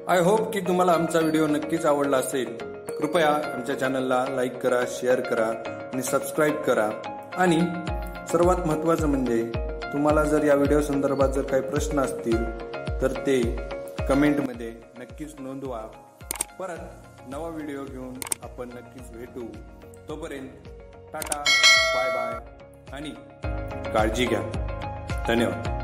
I hope की तुम्हाला आमचा व्हिडिओ नक्कीच आवडला असेल। कृपया आमच्या चॅनलला लाईक करा, शेअर करा आणि सबस्क्राईब करा। आणि सर्वात महत्त्वाचं म्हणजे तुम्हाला जर या व्हिडिओ संदर्भात जर काही प्रश्न असतील तर ते कमेंटमध्ये नक्कीच नोंदवा। परत नवा व्हिडिओ घेऊन आपण नक्कीच भेटू। तोपर्यंत टाटा, बाय बाय आणि काळजी घ्या। धन्यवाद।